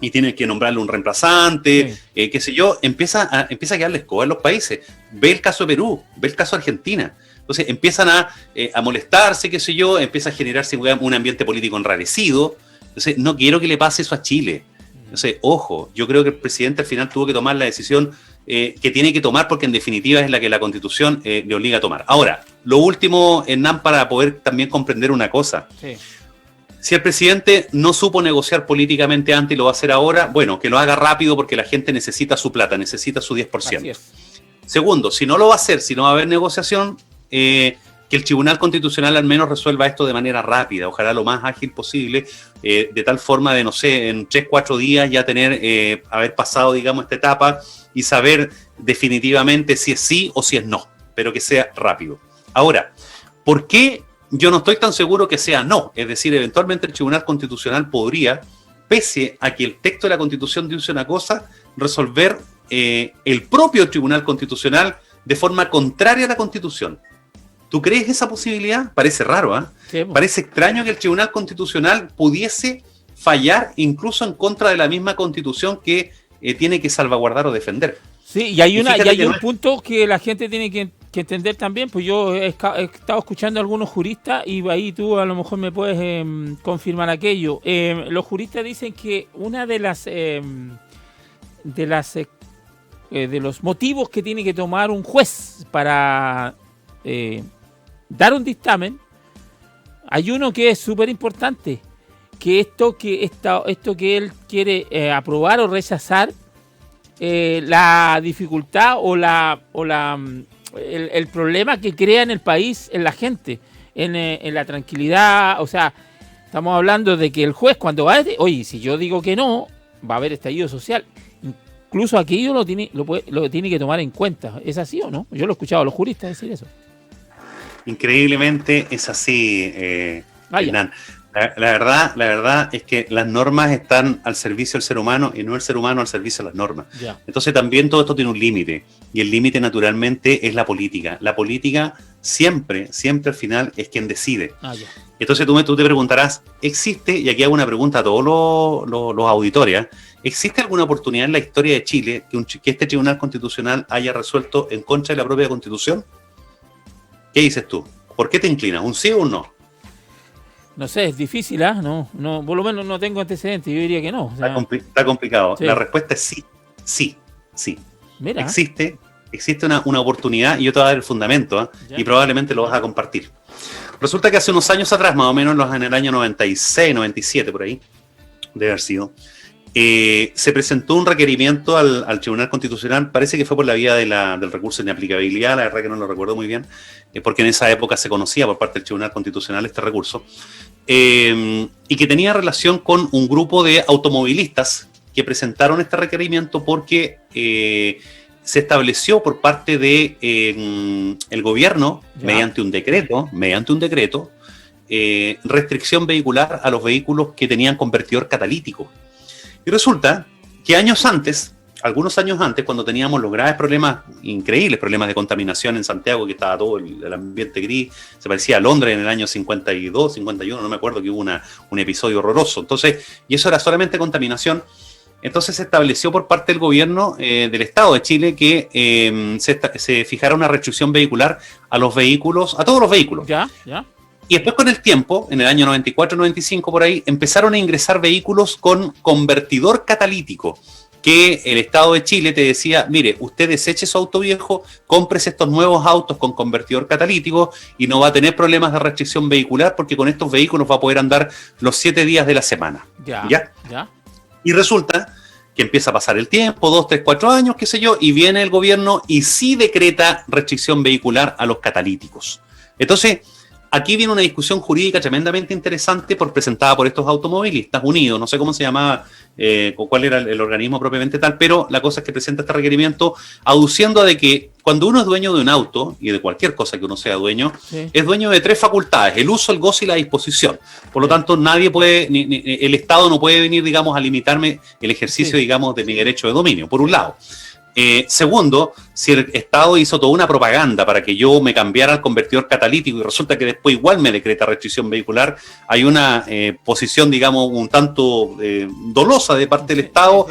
y tienes que nombrarle un reemplazante, sí, qué sé yo, empieza a quedarle escoba en los países. Ve el caso de Perú, ve el caso de Argentina. Entonces empiezan a molestarse, qué sé yo, empieza a generarse un ambiente político enrarecido. Entonces no quiero que le pase eso a Chile. Entonces, ojo, yo creo que el presidente al final tuvo que tomar la decisión que tiene que tomar, porque en definitiva es la que la Constitución le obliga a tomar. Ahora, lo último, Hernán, para poder también comprender una cosa. Sí. Si el presidente no supo negociar políticamente antes y lo va a hacer ahora, bueno, que lo haga rápido porque la gente necesita su plata, necesita su 10%. Segundo, si no lo va a hacer, si no va a haber negociación, que el Tribunal Constitucional al menos resuelva esto de manera rápida, ojalá lo más ágil posible, de tal forma de, no sé, en 3-4 días ya haber pasado, digamos, esta etapa y saber definitivamente si es sí o si es no, pero que sea rápido. Ahora, ¿por qué yo no estoy tan seguro que sea no? Es decir, eventualmente el Tribunal Constitucional podría, pese a que el texto de la Constitución dice una cosa, resolver el propio Tribunal Constitucional de forma contraria a la Constitución. ¿Tú crees esa posibilidad? Parece raro, ¿eh? Sí, parece extraño que el Tribunal Constitucional pudiese fallar incluso en contra de la misma Constitución que tiene que salvaguardar o defender. Sí, y hay un punto que la gente tiene que entender también, pues yo he estado escuchando a algunos juristas y ahí tú a lo mejor me puedes confirmar aquello. Los juristas dicen que una de los motivos que tiene que tomar un juez para dar un dictamen, hay uno que es súper importante, que esto que él quiere aprobar o rechazar, la dificultad o el problema que crea en el país, en la gente, en la tranquilidad. O sea, estamos hablando de que el juez cuando va oye, si yo digo que no, va a haber estallido social. Incluso aquello lo tiene que tomar en cuenta. ¿Es así o no? Yo lo he escuchado a los juristas decir eso. Increíblemente es así, Hernán. La verdad es que las normas están al servicio del ser humano y no el ser humano al servicio de las normas. Yeah. Entonces también todo esto tiene un límite, y el límite naturalmente es la política. La política siempre al final es quien decide. Yeah. Entonces tú te preguntarás, ¿existe, y aquí hago una pregunta a todos los auditores, ¿existe alguna oportunidad en la historia de Chile que este Tribunal Constitucional haya resuelto en contra de la propia Constitución? ¿Qué dices tú? ¿Por qué te inclinas? ¿Un sí o un no? No sé, es difícil, ¿ah? No, por lo menos no tengo antecedentes, yo diría que no. O sea, está complicado. Sí. La respuesta es sí. Mira. Existe una oportunidad, y yo te voy a dar el fundamento, y probablemente lo vas a compartir. Resulta que hace unos años atrás, más o menos en el año 96, 97, por ahí, debe haber sido, se presentó un requerimiento al Tribunal Constitucional, parece que fue por la vía del recurso de inaplicabilidad, la verdad que no lo recuerdo muy bien, porque en esa época se conocía por parte del Tribunal Constitucional este recurso, y que tenía relación con un grupo de automovilistas que presentaron este requerimiento porque se estableció por parte de el gobierno, mediante un decreto, restricción vehicular a los vehículos que tenían convertidor catalítico. Y resulta que algunos años antes, cuando teníamos los graves problemas, increíbles problemas de contaminación en Santiago, que estaba todo el ambiente gris, se parecía a Londres en el año 52, 51, no me acuerdo, que hubo un episodio horroroso. Entonces, y eso era solamente contaminación. Entonces se estableció por parte del gobierno del Estado de Chile que se fijara una restricción vehicular a todos los vehículos. Ya. Y después, con el tiempo, en el año 94-95 por ahí, empezaron a ingresar vehículos con convertidor catalítico, que el Estado de Chile te decía, mire, usted deseche su auto viejo, cómprese estos nuevos autos con convertidor catalítico y no va a tener problemas de restricción vehicular, porque con estos vehículos va a poder andar los 7 días de la semana. ¿Ya? Y resulta que empieza a pasar el tiempo, 2, 3, 4 años, qué sé yo, y viene el gobierno y sí decreta restricción vehicular a los catalíticos. Entonces, aquí viene una discusión jurídica tremendamente interesante presentada por estos automovilistas unidos, no sé cómo se llamaba, cuál era el organismo propiamente tal, pero la cosa es que presenta este requerimiento aduciendo a de que cuando uno es dueño de un auto, y de cualquier cosa que uno sea dueño, sí, es dueño de 3 facultades: el uso, el goce y la disposición. Por lo tanto, nadie puede, el Estado no puede venir, digamos, a limitarme el ejercicio, sí, digamos, de mi derecho de dominio, por un lado. Segundo, si el Estado hizo toda una propaganda para que yo me cambiara al convertidor catalítico y resulta que después igual me decreta restricción vehicular, hay una posición, digamos, un tanto dolosa de parte del Estado,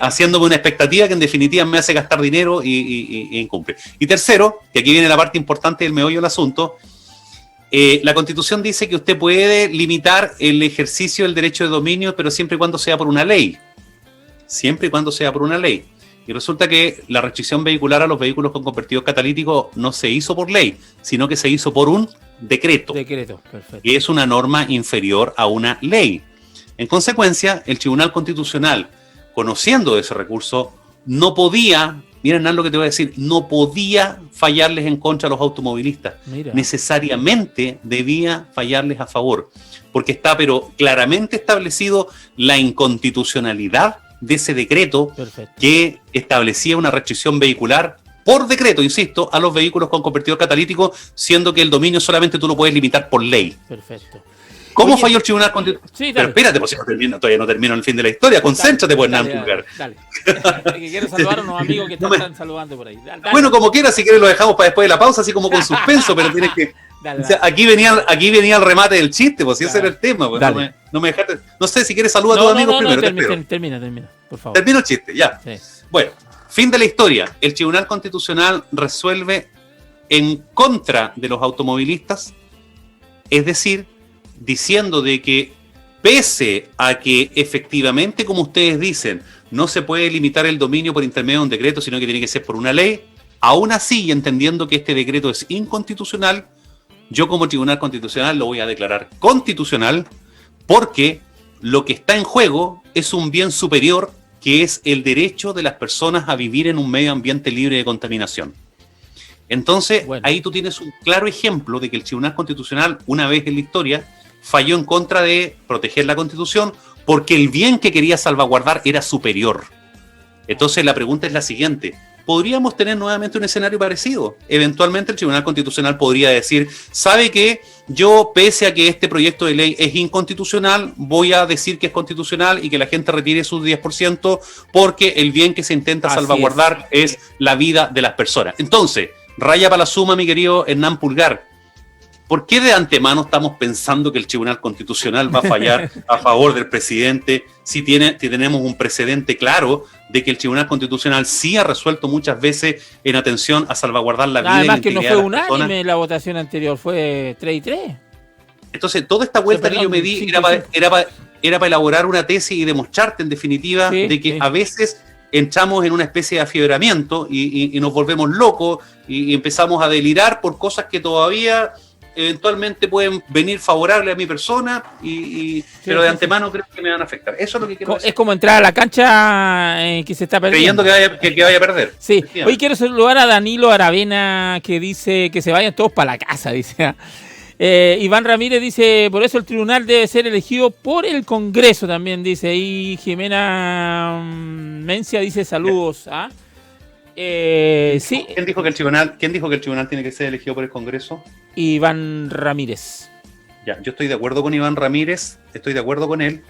haciéndome una expectativa que en definitiva me hace gastar dinero y incumple. Y tercero, que aquí viene la parte importante del meollo del asunto, la Constitución dice que usted puede limitar el ejercicio del derecho de dominio, pero siempre y cuando sea por una ley. Siempre y cuando sea por una ley. Y resulta que la restricción vehicular a los vehículos con convertidor catalítico no se hizo por ley, sino que se hizo por un decreto. Decreto, perfecto. Y es una norma inferior a una ley. En consecuencia, el Tribunal Constitucional, conociendo ese recurso, no podía, miren lo que te voy a decir, no podía fallarles en contra a los automovilistas. Mira. Necesariamente debía fallarles a favor, porque está pero claramente establecido la inconstitucionalidad de ese decreto. Perfecto. Que establecía una restricción vehicular por decreto, insisto, a los vehículos con convertidor catalítico, siendo que el dominio solamente tú lo puedes limitar por ley. Perfecto. ¿Cómo falló el Tribunal Constitucional? Sí, pero espérate, pues si todavía no termino el fin de la historia. Concéntrate, pues, Hernán Pulgar. Dale. Que quiero saludar a unos amigos que están saludando por ahí. Dale. Bueno, como quieras, si quieres lo dejamos para después de la pausa, así como con suspenso, pero tienes que... Dale. O sea, aquí venía el remate del chiste, pues si ese era el tema. Pues, no me dejaste... No sé si quieres saludar a tus amigos primero. Termina, por favor. Termino el chiste, ya. Sí. Bueno, fin de la historia. El Tribunal Constitucional resuelve en contra de los automovilistas, es decir, diciendo de que pese a que efectivamente, como ustedes dicen, no se puede limitar el dominio por intermedio de un decreto, sino que tiene que ser por una ley, aún así, y entendiendo que este decreto es inconstitucional, yo como Tribunal Constitucional lo voy a declarar constitucional, porque lo que está en juego es un bien superior, que es el derecho de las personas a vivir en un medio ambiente libre de contaminación. Entonces, ahí tú tienes un claro ejemplo de que el Tribunal Constitucional, una vez en la historia, falló en contra de proteger la Constitución porque el bien que quería salvaguardar era superior. Entonces, la pregunta es la siguiente: ¿podríamos tener nuevamente un escenario parecido? Eventualmente el Tribunal Constitucional podría decir, ¿sabe qué? Yo, pese a que este proyecto de ley es inconstitucional, voy a decir que es constitucional y que la gente retire sus 10% porque el bien que se intenta salvaguardar es la vida de las personas. Entonces, raya para la suma, mi querido Hernán Pulgar. ¿Por qué de antemano estamos pensando que el Tribunal Constitucional va a fallar a favor del presidente si tenemos un precedente claro de que el Tribunal Constitucional sí ha resuelto muchas veces en atención a salvaguardar la vida y la integridad de las personas? Además que no fue unánime la votación anterior, fue 3-3. Entonces, toda esta vuelta que yo me di era para elaborar una tesis y demostrarte, en definitiva, de que a veces entramos en una especie de afiebramiento y nos volvemos locos y empezamos a delirar por cosas que todavía eventualmente pueden venir favorables a mi persona, pero de antemano creo que me van a afectar. Eso es lo que quiero decir. Es como entrar a la cancha que se está perdiendo. Creyendo que vaya a perder. Sí. Hoy quiero saludar a Danilo Aravena, que dice que se vayan todos para la casa, dice. Iván Ramírez dice, por eso el tribunal debe ser elegido por el Congreso también, dice. Y Jimena Mencia dice saludos. Sí. ¿Quién dijo que el tribunal tiene que ser elegido por el Congreso? Iván Ramírez. Ya, yo estoy de acuerdo con Iván Ramírez, estoy de acuerdo con él.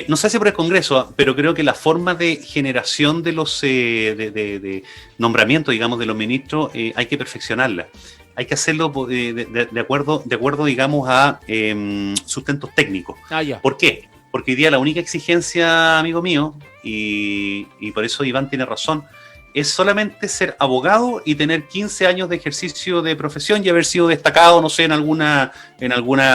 No sé si por el Congreso, pero creo que la forma de generación de los de nombramiento, digamos, de los ministros, hay que perfeccionarla. Hay que hacerlo de acuerdo, digamos, a sustentos técnicos. Ya. ¿Por qué? Porque hoy día la única exigencia, amigo mío, y por eso Iván tiene razón, es solamente ser abogado y tener 15 años de ejercicio de profesión y haber sido destacado, no sé, en alguna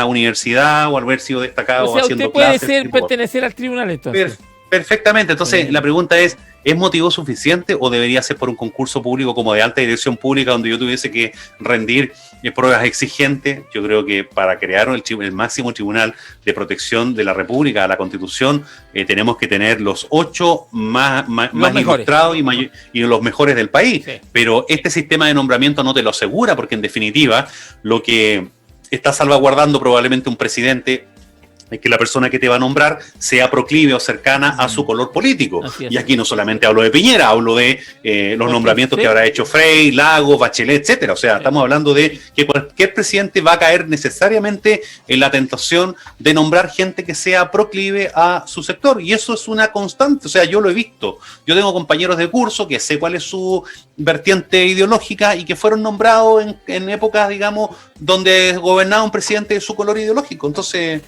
universidad o haber sido destacado haciendo clases. Usted puede pertenecer al tribunal, entonces. Perfectamente. Entonces, la pregunta es motivo suficiente o debería ser por un concurso público como de alta dirección pública donde yo tuviese que rendir pruebas exigentes? Yo creo que para crear el máximo tribunal de protección de la República, la Constitución, tenemos que tener los 8 más ilustrados y los mejores del país. Sí. Pero este sistema de nombramiento no te lo asegura, porque en definitiva lo que está salvaguardando probablemente un presidente es que la persona que te va a nombrar sea proclive o cercana a su color político. Y aquí no solamente hablo de Piñera, hablo de los nombramientos que habrá hecho Frey, Lagos, Bachelet, etcétera. O sea, estamos hablando de que cualquier presidente va a caer necesariamente en la tentación de nombrar gente que sea proclive a su sector. Y eso es una constante. O sea, yo lo he visto. Yo tengo compañeros de curso que sé cuál es su vertiente ideológica y que fueron nombrados en épocas, digamos, donde gobernaba un presidente de su color ideológico. Entonces,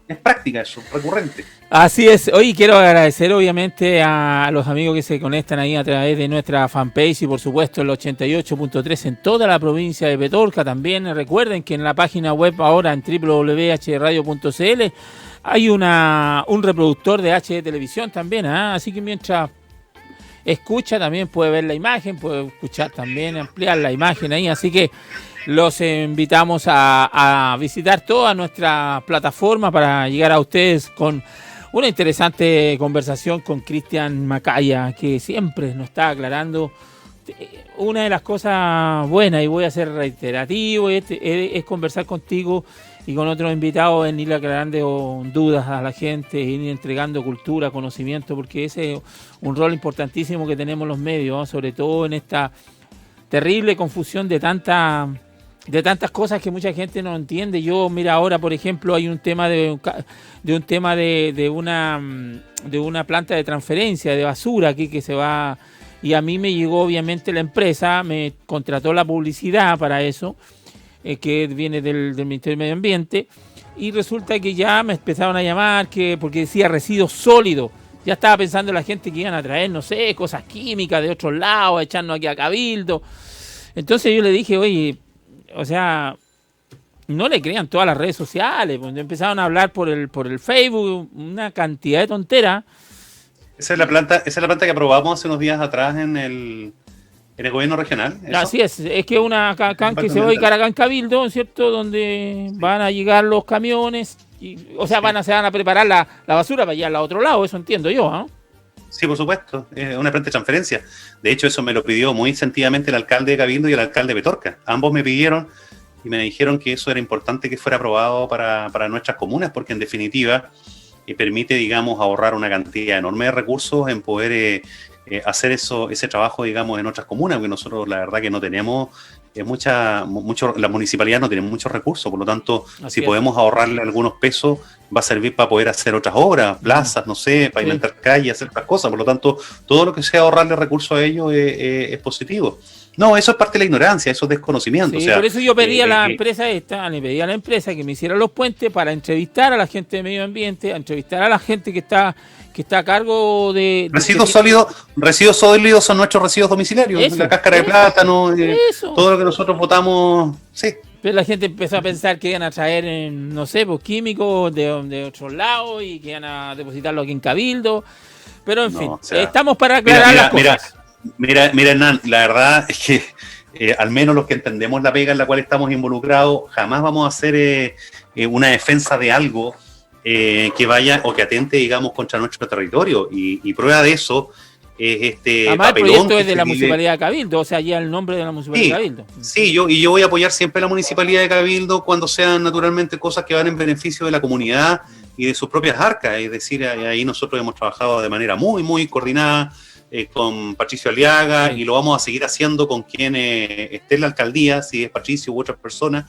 es práctica eso, recurrente. Así es. Hoy quiero agradecer obviamente a los amigos que se conectan ahí a través de nuestra fanpage y por supuesto el 88.3 en toda la provincia de Petorca. También recuerden que en la página web ahora en www.hradio.cl hay un reproductor de HD Televisión también, así que mientras escucha también puede ver la imagen, puede escuchar también, ampliar la imagen ahí, así que los invitamos a visitar toda nuestra plataforma para llegar a ustedes con una interesante conversación con Cristian Macaya, que siempre nos está aclarando una de las cosas buenas, y voy a ser reiterativo, es conversar contigo y con otros invitados, en ir aclarando dudas a la gente, ir entregando cultura, conocimiento, porque ese es un rol importantísimo que tenemos los medios, ¿no? Sobre todo en esta terrible confusión de tantas cosas que mucha gente no entiende. Yo, mira, ahora por ejemplo hay un tema de una planta de transferencia de basura aquí que se va, y a mí me llegó obviamente la empresa, me contrató la publicidad para eso, que viene del Ministerio de Medio Ambiente, y resulta que ya me empezaron a llamar porque decía residuos sólidos. Ya estaba pensando la gente que iban a traer, no sé, cosas químicas de otros lados, a echarnos aquí a Cabildo. Entonces yo le dije, oye, o sea, no le crean todas las redes sociales, pues empezaron a hablar por el Facebook, una cantidad de tonteras. Esa es la planta que aprobamos hace unos días atrás en el gobierno regional. ¿Eso? Así es que una acá que se va a ubicar acá en Cabildo, ¿cierto? Donde van a llegar los camiones, se van a preparar la basura para llevarla a otro lado, eso entiendo yo, ¿no? Sí, por supuesto, es una planta de transferencia. De hecho, eso me lo pidió muy sentidamente el alcalde de Cabildo y el alcalde de Petorca. Ambos me pidieron y me dijeron que eso era importante que fuera aprobado para nuestras comunas, porque en definitiva permite, digamos, ahorrar una cantidad enorme de recursos en poder hacer ese trabajo, digamos, en otras comunas, porque nosotros la verdad que no tenemos las municipalidades no tienen muchos recursos, por lo tanto, si podemos ahorrarle algunos pesos, va a servir para poder hacer otras obras, plazas, no sé, pavimentar calles, hacer otras cosas, por lo tanto, todo lo que sea ahorrarle recursos a ellos es positivo. No, eso es parte de la ignorancia, eso es desconocimiento. Sí, o sea, por eso yo pedí a la empresa le pedí a la empresa que me hiciera los puentes para entrevistar a la gente de medio ambiente, a entrevistar a la gente que está a cargo de... Residuos sólidos son nuestros residuos domiciliarios, la cáscara de plátano, todo lo que nosotros botamos, sí. Pero la gente empezó a pensar que iban a traer, no sé, pues químicos de otros lados y que iban a depositarlo aquí en Cabildo, pero en fin, estamos para aclarar las cosas. Mira, Hernán, la verdad es que al menos los que entendemos la pega en la cual estamos involucrados, jamás vamos a hacer una defensa de algo que vaya o que atente, digamos, contra nuestro territorio. Y prueba de eso es además, papelón. El proyecto es de la Municipalidad de Cabildo, o sea, ya el nombre de la Municipalidad de Cabildo. Sí, yo voy a apoyar siempre a la Municipalidad de Cabildo cuando sean naturalmente cosas que van en beneficio de la comunidad y de sus propias arcas. Es decir, ahí nosotros hemos trabajado de manera muy, muy coordinada con Patricio Aliaga, y lo vamos a seguir haciendo con quien esté en la alcaldía, si es Patricio u otras personas.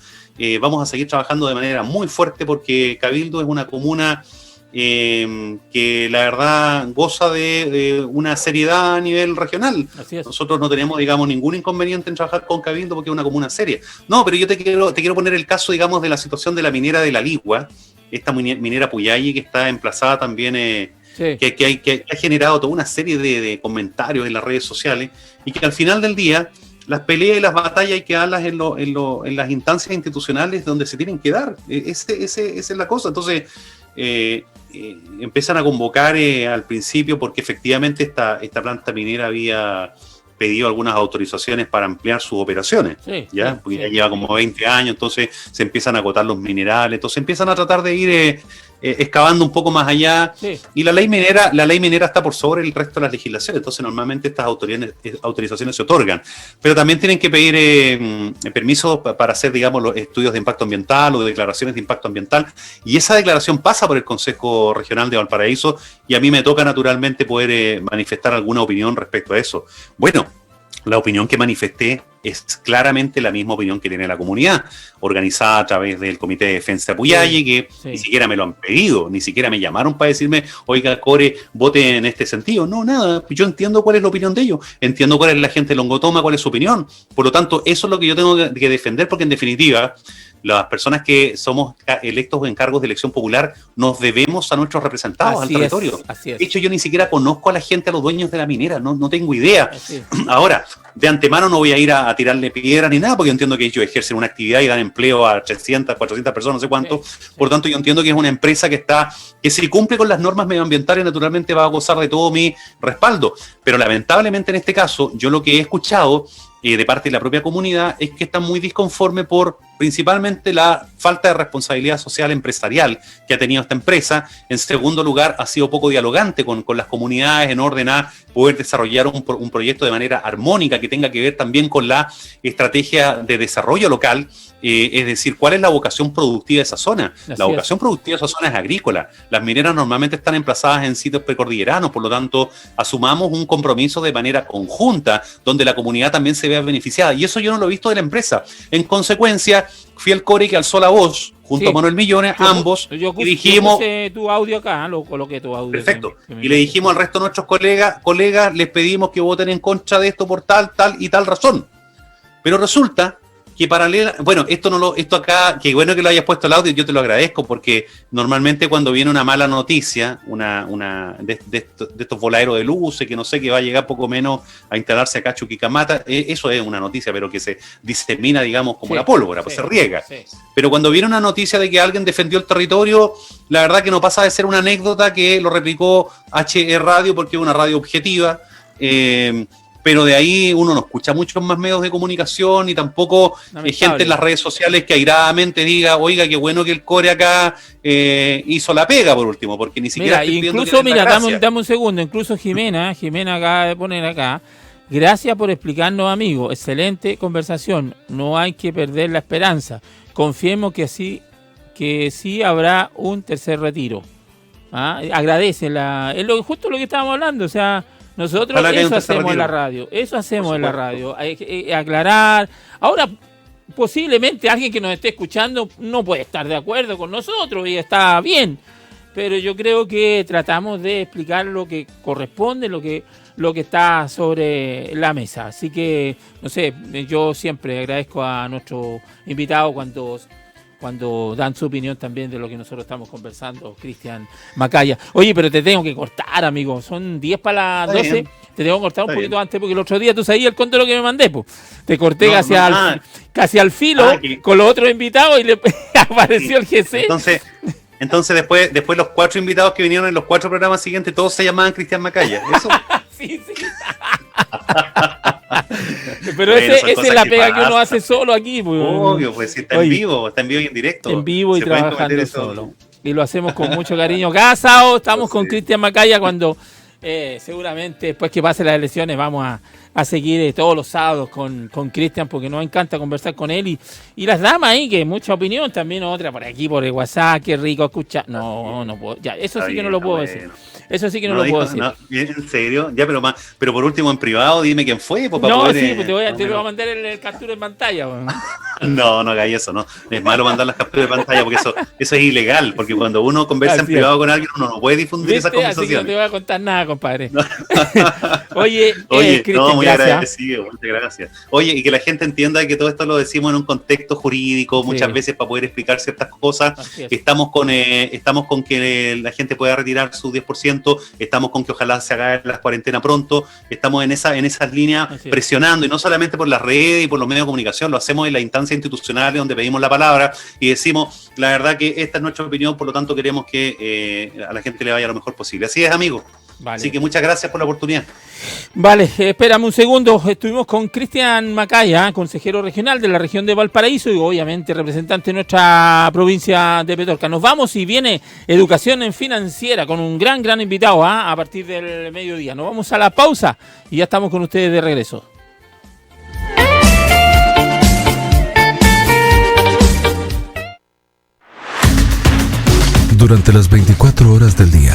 Vamos a seguir trabajando de manera muy fuerte porque Cabildo es una comuna que la verdad goza de una seriedad a nivel regional. Nosotros no tenemos, digamos, ningún inconveniente en trabajar con Cabildo porque es una comuna seria. No, pero yo te quiero poner el caso, digamos, de la situación de la minera de La Ligua, esta minera Puyalli, que está emplazada también... Que ha generado toda una serie de comentarios en las redes sociales, y que al final del día las peleas y las batallas hay que darlas en las instancias institucionales donde se tienen que dar. Esa es la cosa. Entonces, empiezan a convocar al principio porque efectivamente esta planta minera había pedido algunas autorizaciones para ampliar sus operaciones, ¿ya? Porque ya lleva como 20 años, entonces se empiezan a agotar los minerales, entonces empiezan a tratar de ir excavando un poco más allá, y la ley minera está por sobre el resto de las legislaciones, entonces normalmente estas autorizaciones se otorgan, pero también tienen que pedir permisos para hacer, digamos, los estudios de impacto ambiental o de declaraciones de impacto ambiental, y esa declaración pasa por el Consejo Regional de Valparaíso, y a mí me toca naturalmente poder manifestar alguna opinión respecto a eso. Bueno, la opinión que manifesté es claramente la misma opinión que tiene la comunidad, organizada a través del Comité de Defensa de Puyalle, que ni siquiera me lo han pedido, ni siquiera me llamaron para decirme, oiga, Core, vote en este sentido. No, nada, yo entiendo cuál es la opinión de ellos, entiendo cuál es la gente de Longotoma, cuál es su opinión. Por lo tanto, eso es lo que yo tengo que defender, porque en definitiva, las personas que somos electos en cargos de elección popular nos debemos a nuestros representados, al territorio. De hecho, yo ni siquiera conozco a la gente, a los dueños de la minera, no tengo idea. Ahora, de antemano no voy a ir a tirarle piedras ni nada, porque yo entiendo que ellos ejercen una actividad y dan empleo a 300, 400 personas, no sé cuánto. Por tanto, yo entiendo que es una empresa que si cumple con las normas medioambientales, naturalmente va a gozar de todo mi respaldo. Pero lamentablemente en este caso, yo lo que he escuchado de parte de la propia comunidad es que están muy disconformes por principalmente la falta de responsabilidad social empresarial que ha tenido esta empresa. En segundo lugar, ha sido poco dialogante con las comunidades en orden a poder desarrollar un proyecto de manera armónica que tenga que ver también con la estrategia de desarrollo local, es decir, cuál es la vocación productiva de esa zona. La vocación productiva de esa zona es agrícola. Las mineras normalmente están emplazadas en sitios precordilleranos, por lo tanto, asumamos un compromiso de manera conjunta, donde la comunidad también se vea beneficiada, y eso yo no lo he visto de la empresa. En consecuencia, fui el Core que alzó la voz junto a Manuel Millones, ambos, y dijimos... Yo tu audio acá, lo coloqué tu audio. Perfecto. Y le dijimos al resto de nuestros colegas, les pedimos que voten en contra de esto por tal y tal razón. Pero resulta que esto acá, que bueno que lo hayas puesto el audio, yo te lo agradezco, porque normalmente cuando viene una mala noticia, de estos voladeros de luces, que no sé, que va a llegar poco menos a instalarse acá Chuquicamata, eso es una noticia, pero que se disemina, digamos, como la pólvora, pues se riega. Pero cuando viene una noticia de que alguien defendió el territorio, la verdad que no pasa de ser una anécdota que lo replicó HE Radio, porque es una radio objetiva, pero de ahí uno no escucha muchos más medios de comunicación y tampoco gente en las redes sociales que airadamente diga, oiga, qué bueno que el Core acá hizo la pega, por último, porque ni siquiera... Incluso, dame un segundo, incluso Jimena acaba de poner acá, gracias por explicarnos, amigo, excelente conversación, no hay que perder la esperanza, confiemos que sí habrá un tercer retiro. Agradece, es justo lo que estábamos hablando, o sea... Nosotros eso hacemos en la radio, aclarar. Ahora, posiblemente alguien que nos esté escuchando no puede estar de acuerdo con nosotros y está bien, pero yo creo que tratamos de explicar lo que corresponde, lo que está sobre la mesa. Así que, no sé, yo siempre agradezco a nuestro invitado cuando dan su opinión también de lo que nosotros estamos conversando, Cristian Macaya. Oye, pero te tengo que cortar, amigo. Son 10 para las 12. Te tengo que cortar un poquito antes, porque el otro día tú sabías el conto de lo que me mandé, pues. Te corté casi al filo con los otros invitados y le apareció el GC. Entonces después los 4 invitados que vinieron en los 4 programas siguientes, todos se llamaban Cristian Macaya. ¿Eso? Sí. Pero esa es la pega que uno hace solo aquí. Pues. Obvio, pues si está en vivo y en directo. En vivo y trabajando solo. Y lo hacemos con mucho cariño. Cada sábado estamos con Cristian Macaya cuando seguramente después que pasen las elecciones vamos a seguir todos los sábados con Cristian, porque nos encanta conversar con él y las damas ahí, que mucha opinión, también otra por aquí, por el WhatsApp, qué rico escuchar. No puedo, ya, eso sí que no lo puedo decir. Eso sí que no lo puedo decir. ¿En serio? Ya, pero por último en privado dime quién fue. Pues, te voy a mandar el captura en pantalla. No hagáis eso, no. Es malo mandar las capturas de pantalla porque eso es ilegal, porque cuando uno conversa en privado con alguien uno no puede difundir esas conversaciones. Así que no te voy a contar nada, compadre. Oye, Cristian, Muchas gracias. Oye, y que la gente entienda que todo esto lo decimos en un contexto jurídico, muchas veces para poder explicar ciertas cosas. Estamos con que la gente pueda retirar su 10%, estamos con que ojalá se haga la cuarentena pronto, estamos en esas líneas presionando, y no solamente por las redes y por los medios de comunicación, lo hacemos en la instancia institucional donde pedimos la palabra y decimos, la verdad que esta es nuestra opinión, por lo tanto queremos que a la gente le vaya lo mejor posible. Así es, amigo. Vale. Así que muchas gracias por la oportunidad. Vale, espérame un segundo. Estuvimos con Cristian Macaya, consejero regional de la región de Valparaíso y obviamente representante de nuestra provincia de Petorca. Nos vamos y viene Educación en Financiera con un gran invitado a partir del mediodía. Nos vamos a la pausa y ya estamos con ustedes de regreso. Durante las 24 horas del día,